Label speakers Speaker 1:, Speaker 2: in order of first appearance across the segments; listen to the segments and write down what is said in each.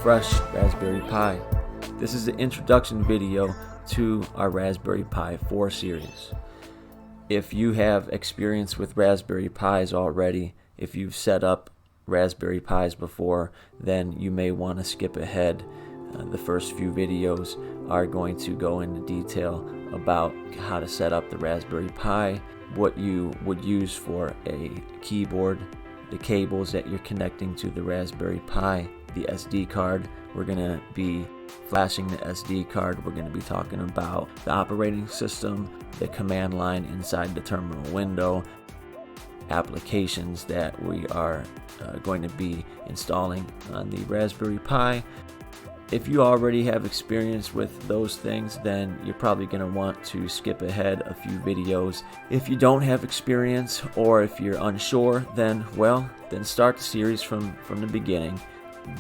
Speaker 1: fresh Raspberry Pi. This is the introduction video to our Raspberry Pi 4 series. If you have experience with Raspberry Pis already, if you've set up Raspberry Pis before, then you may want to skip ahead. The first few videos are going to go into detail about how to set up the Raspberry Pi, what you would use for a keyboard, the cables that you're connecting to the Raspberry Pi, the SD card. We're going to be flashing the SD card. We're going to be talking about the operating system, the command line inside the terminal window, applications that we are going to be installing on the Raspberry Pi. If you already have experience with those things, then you're probably going to want to skip ahead a few videos. If you don't have experience, or if you're unsure, then start the series from the beginning.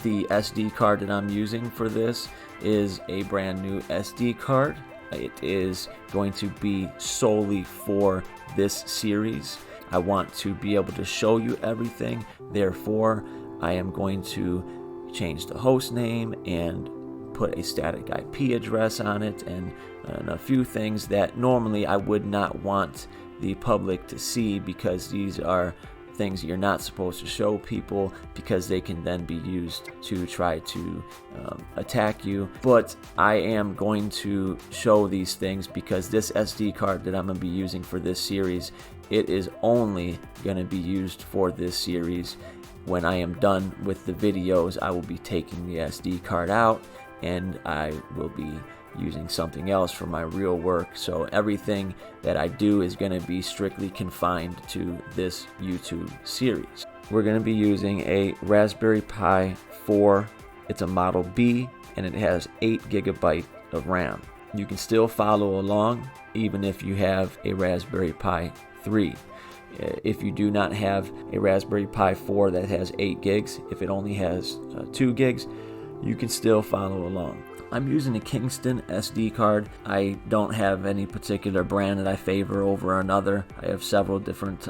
Speaker 1: The SD card that I'm using for this is a brand new SD card. It is going to be solely for this series. I want to be able to show you everything. Therefore, I am going to change the host name and put a static IP address on it, and a few things that normally I would not want the public to see, because these are things you're not supposed to show people, because they can then be used to try to attack you. But I am going to show these things because this SD card that I'm going to be using for this series, it is only going to be used for this series. When I am done with the videos, I will be taking the SD card out and I will be using something else for my real work. So everything that I do is going to be strictly confined to this YouTube series. We're going to be using a Raspberry Pi 4. It's a Model B and it has 8 GB of RAM. You can still follow along even if you have a Raspberry Pi 3. If you do not have a Raspberry Pi 4 that has 8 gigs, if it only has 2 gigs, you can still follow along. I'm using a Kingston SD card. I don't have any particular brand that I favor over another. I have several different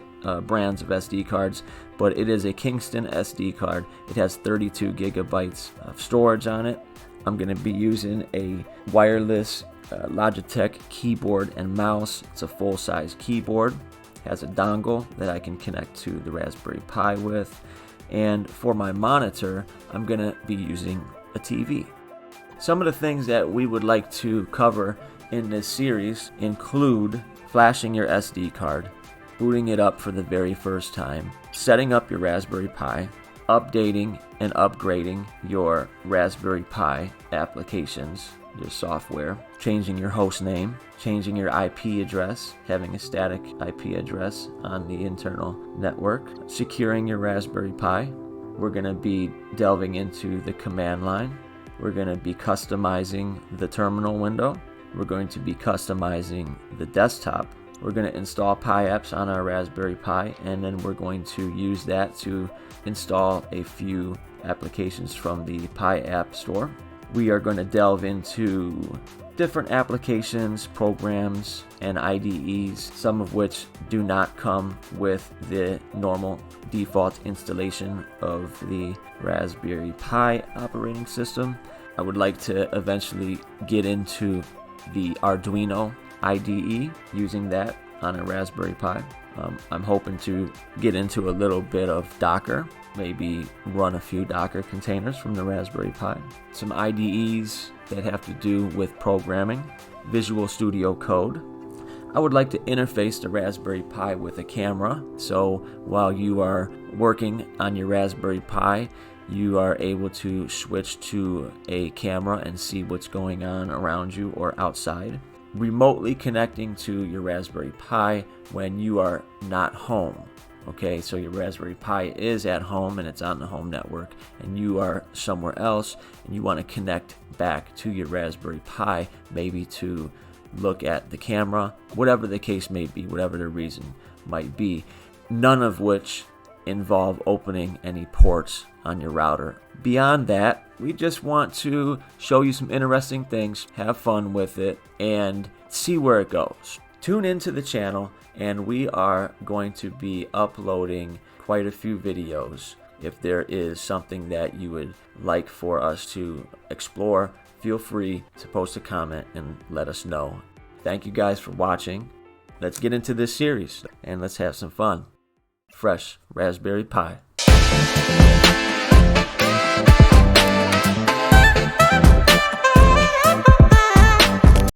Speaker 1: brands of SD cards, but it is a Kingston SD card. It has 32 gigabytes of storage on it. I'm going to be using a wireless Logitech keyboard and mouse. It's a full-size keyboard. Has a dongle that I can connect to the Raspberry Pi with, and for my monitor I'm gonna be using a TV. Some of the things that we would like to cover in this series include flashing your SD card, booting it up for the very first time, setting up your Raspberry Pi, updating and upgrading your Raspberry Pi applications, your software, changing your host name, changing your IP address, having a static IP address on the internal network, securing your Raspberry Pi. We're going to be delving into the command line. We're going to be customizing the terminal window. We're going to be customizing the desktop. We're going to install Pi apps on our Raspberry Pi, and then we're going to use that to install a few applications from the Pi App Store. We are going to delve into different applications, programs, and IDEs, some of which do not come with the normal default installation of the Raspberry Pi operating system. I would like to eventually get into the Arduino IDE, using that on a Raspberry Pi. I'm hoping to get into a little bit of Docker, maybe run a few Docker containers from the Raspberry Pi. Some IDEs that have to do with programming, Visual Studio Code. I would like to interface the Raspberry Pi with a camera, so while you are working on your Raspberry Pi, you are able to switch to a camera and see what's going on around you or outside. Remotely connecting to your Raspberry Pi when you are not home. Okay, so your Raspberry Pi is at home and it's on the home network, and you are somewhere else and you want to connect back to your Raspberry Pi, maybe to look at the camera, whatever the case may be, whatever the reason might be, none of which involve opening any ports on your router. Beyond that, we just want to show you some interesting things, have fun with it, and see where it goes. Tune into the channel, and we are going to be uploading quite a few videos If there is something that you would like for us to explore, feel free to post a comment and let us know. Thank you guys for watching. Let's get into this series and let's have some fun. Fresh Raspberry Pi.